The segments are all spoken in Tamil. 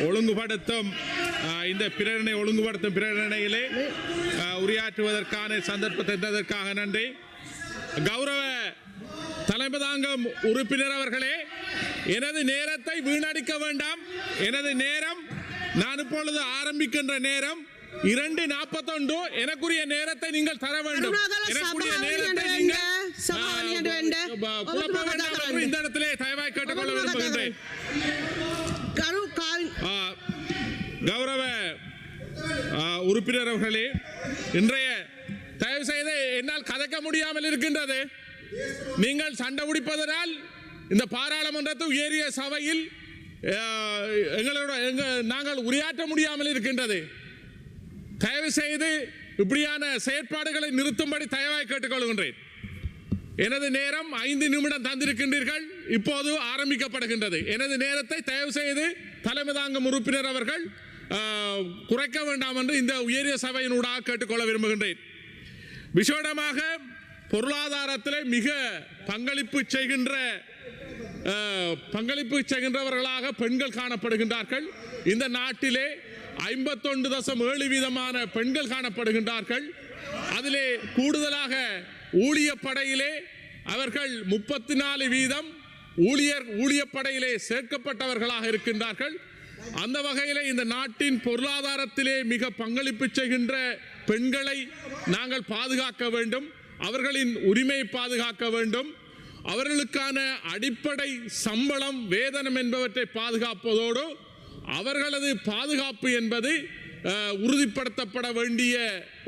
ஒழுங்குபடுத்தும் இந்த பிரேரணை ஒழுங்குபடுத்தும் பிரேரணையிலே உரையாற்றுவதற்கான சந்தர்ப்பத்தை தந்ததற்காக நன்றி. கௌரவ தலைமை தாங்கும் உறுப்பினர் அவர்களே, எனது நேரத்தை வீணடிக்க வேண்டாம். எனது நேரம், நான் இப்பொழுது ஆரம்பிக்கின்ற நேரம் 2:41. எனக்குரிய நேரத்தை நீங்கள் தர வேண்டும். எனக்குரிய நேரத்தை நீங்கள் குழப்ப வேண்டாம் என்று இந்த இடத்திலே தயவாய் கேட்டுக்கொள்ள விரும்புகின்றேன். கௌரவ உறுப்பினர் அவர்களே, இன்றைய தயவு செய்து என்னால் கதைக்க முடியாமல் இருக்கின்றது. நீங்கள் சண்டை பிடிப்பதனால் இந்த பாராளுமன்றத்து உயரிய சபையில் நாங்கள் உரையாற்ற முடியாமல் இருக்கின்றது. தயவு செய்து இப்படியான செயற்பாடுகளை நிறுத்தும்படி தயவாய் கேட்டுக்கொள்கின்றேன். எனது நேரம் 5 நிமிடம் தந்திருக்கின்றீர்கள். இப்போது ஆரம்பிக்கப்படுகின்றது. எனது நேரத்தை தயவு செய்து தலைமை தாங்கும் உறுப்பினர் அவர்கள் குறைக்க வேண்டாம் என்று இந்த உயரிய சபையினூடாக கேட்டுக்கொள்ள விரும்புகின்றேன். விசேடமாக பொருளாதாரத்தில் மிக பங்களிப்பு செய்கின்றவர்களாக பெண்கள் காணப்படுகின்றார்கள். இந்த நாட்டிலே 51.7% பெண்கள் காணப்படுகின்றார்கள். அதிலே கூடுதலாக ஊழியப்படையிலே அவர்கள் 34% ஊழியப்படையிலே சேர்க்கப்பட்டவர்களாக இருக்கின்றார்கள். அந்த வகையில் இந்த நாட்டின் பொருளாதாரத்திலே மிக பங்களிப்பு செய்கின்ற பெண்களை நாங்கள் பாதுகாக்க வேண்டும். அவர்களின் உரிமையை பாதுகாக்க வேண்டும். அவர்களுக்கான அடிப்படை சம்பளம், வேதனம் என்பவற்றை பாதுகாப்பதோடு அவர்களது பாதுகாப்பு என்பது உறுதிப்படுத்தப்பட வேண்டிய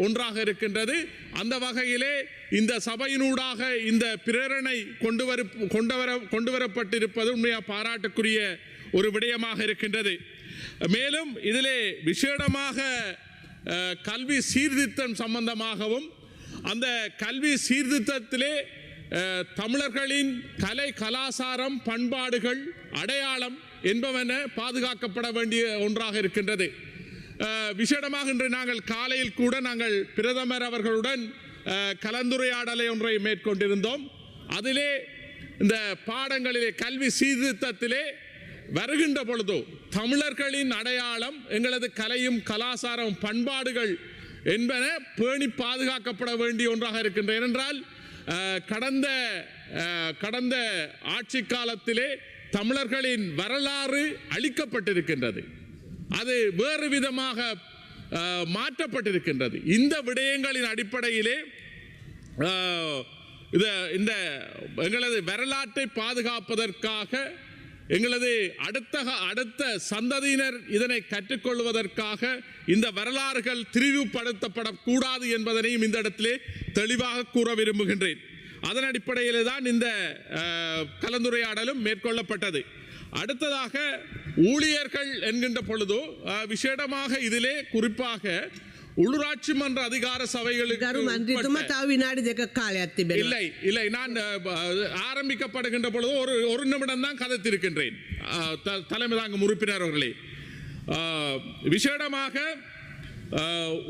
ஒன்றாக இருக்கின்றது. அந்த வகையிலே இந்த சபையினூடாக இந்த பிரேரணை கொண்டு வரப்பட்டிருப்பது உண்மையாக பாராட்டுக்குரிய ஒரு விடயமாக இருக்கின்றது. மேலும் இதிலே விசேடமாக கல்வி சீர்திருத்தம் சம்பந்தமாகவும், அந்த கல்வி சீர்திருத்தத்திலே தமிழர்களின் கலை, கலாசாரம், பண்பாடுகள், அடையாளம் என்பவன பாதுகாக்கப்பட வேண்டிய ஒன்றாக இருக்கின்றது. விசேடமாக இன்று நாங்கள் காலையில் கூட நாங்கள் பிரதமர் அவர்களுடன் கலந்துரையாடலை ஒன்றை மேற்கொண்டிருந்தோம். அதிலே இந்த பாடங்களிலே கல்வி சீர்திருத்தத்திலே வருகின்ற பொழுதோ தமிழர்களின் அடையாளம், எங்களது கலையும் கலாசாரம், பண்பாடுகள் என்பன பேணி பாதுகாக்கப்பட வேண்டிய ஒன்றாக இருக்கின்றன. ஏனென்றால் கடந்த ஆட்சி காலத்திலே தமிழர்களின் வரலாறு அழிக்கப்பட்டிருக்கின்றது. அது வேறு விதமாக மாற்றப்பட்டிருக்கின்றது. இந்த விடயங்களின் அடிப்படையிலே இந்த எங்களது வரலாற்றை பாதுகாப்பதற்காக, எங்களது அடுத்த சந்ததியினர் இதனை கற்றுக்கொள்வதற்காக இந்த வரலாறுகள் திரிவுபடுத்தப்படக்கூடாது என்பதனையும் இந்த இடத்திலே தெளிவாக கூற விரும்புகின்றேன். அதன் அடிப்படையில் தான் இந்த கலந்துரையாடலும் மேற்கொள்ளப்பட்டது. அடுத்ததாக ஊழியர்கள் என்கின்ற பொழுது விசேடமாக இதிலே குறிப்பாக உள்ளூராட்சி மன்ற அதிகார சபைகளுக்கு இல்லை நான் ஆரம்பிக்கப்படுகின்ற பொழுது ஒரு நிமிடம் தான் கதைத்திருக்கின்றேன். தலைமை தாங்கும் உறுப்பினர் அவர்களே, விசேடமாக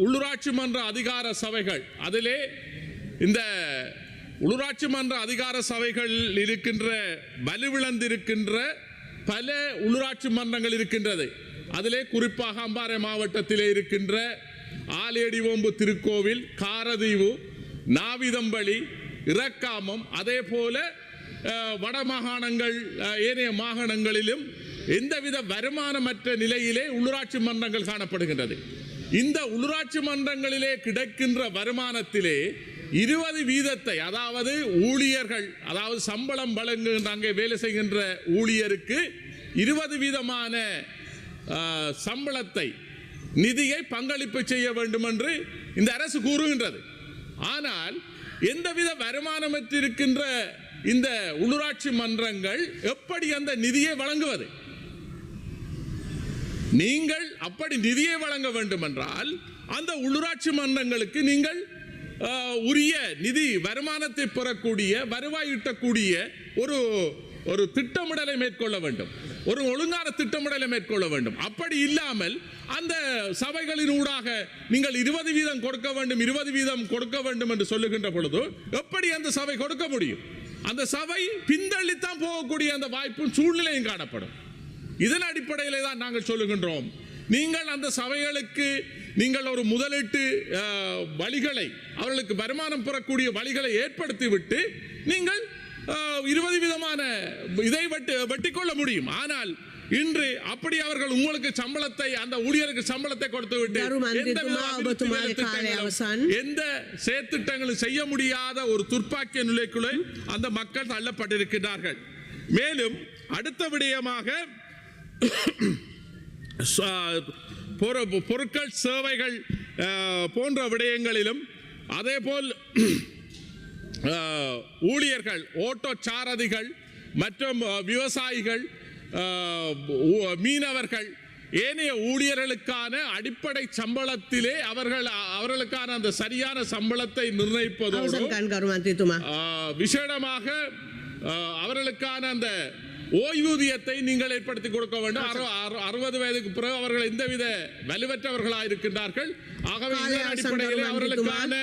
உள்ளூராட்சி மன்ற அதிகார சபைகள், அதிலே இந்த உள்ளூராட்சி மன்ற அதிகார சபைகள் இருக்கின்ற வலுவிழந்திருக்கின்ற பல உள்ளூராட்சி மன்றங்கள் இருக்கின்றது. அதிலே குறிப்பாக அம்பாறை மாவட்டத்திலே இருக்கின்ற ஆலேடிவோம்பு திருக்கோவில், காரதீவு, நாவிதம்பள்ளி, இரக்காமம், அதே போல வடமாகாணங்கள், ஏனைய மாகாணங்களிலும் எந்தவித வருமானமற்ற நிலையிலே உள்ளூராட்சி மன்றங்கள் காணப்படுகின்றது. இந்த உள்ளூராட்சி மன்றங்களிலே கிடைக்கின்ற வருமானத்திலே 20% அதாவது ஊழியர்கள், அதாவது சம்பளம் வழங்குகின்ற அங்கே வேலை செய்கின்ற ஊழியருக்கு 20% சம்பளத்தை, நிதியை பங்களிப்பு செய்ய வேண்டும் என்று இந்த அரசு கூறுகின்றது. ஆனால் எந்தவித வருமானமற்றிருக்கின்ற இந்த உள்ளூராட்சி மன்றங்கள் எப்படி அந்த நிதியை வழங்குவது? நீங்கள் அப்படி நிதியை வழங்க வேண்டும் என்றால் அந்த உள்ளூராட்சி மன்றங்களுக்கு நீங்கள் உரிய நிதி வருமானத்தை பெறக்கூடிய, வருவாய் ஈட்டக்கூடிய ஒரு திட்டமிடலை மேற்கொள்ள வேண்டும். ஒரு ஒழுங்கான திட்டமிடலை மேற்கொள்ள வேண்டும். அப்படி இல்லாமல் அந்த சபைகளின் ஊடாக நீங்கள் 20% கொடுக்க வேண்டும், 20% கொடுக்க வேண்டும் என்று சொல்லுகின்ற பொழுது எப்படி அந்த சபை கொடுக்க முடியும்? அந்த சபை பின்தள்ளித்தான் போகக்கூடிய அந்த வாய்ப்பும் சூழ்நிலையும் காணப்படும். இதன் அடிப்படையிலே தான் நாங்கள் சொல்லுகின்றோம், நீங்கள் அந்த சபைகளுக்கு நீங்கள் ஒரு முதலீட்டு வழிகளை, அவர்களுக்கு வருமானம் பெறக்கூடிய வழிகளை ஏற்படுத்திவிட்டு நீங்கள் 20 விதமான இதை வெட்டிக்கொள்ள முடியும். ஆனால் இன்று அப்படி அவர்கள் உங்களுக்கு சம்பளத்தை, அந்த ஊழியருக்கு சம்பளத்தை கொடுத்து விட்டு எந்த செயற்திட்டங்களும் செய்ய முடியாத ஒரு துர்ப்பாக்கிய நிலைக்குள்ளே அந்த மக்கள் தள்ளப்பட்டிருக்கிறார்கள். மேலும் அடுத்த விடயமாக பொருட்கள் சேவைகள் போன்ற விடயங்களிலும் அதேபோல் ஊழியர்கள், ஓட்டோ சாரதிகள் மற்றும் விவசாயிகள், மீனவர்கள், ஏனைய ஊழியர்களுக்கான அடிப்படை சம்பளத்திலே அவர்களுக்கான அந்த சரியான சம்பளத்தை நிர்ணயிப்பதோடு விசேடமாக அவர்களுக்கான அந்த ஓய்வூதியத்தை நீங்கள் ஏற்படுத்தி கொடுக்க வேண்டும். 60 வயதுக்கு பிறகு அவர்கள் எந்தவித வலுவற்றவர்களாக இருக்கின்றார்கள். ஆகவே இதன் அடிப்படையில் அவர்களுக்கான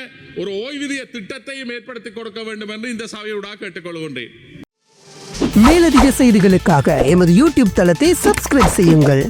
ஒரு ஓய்வூதிய திட்டத்தையும் ஏற்படுத்தி கொடுக்க வேண்டும் என்று இந்த சபையோடாக கேட்டுக்கொள்கின்றேன். மேலதிக செய்திகளுக்காக எமது யூடியூப் தளத்தை சப்ஸ்கிரைப் செய்யுங்கள்.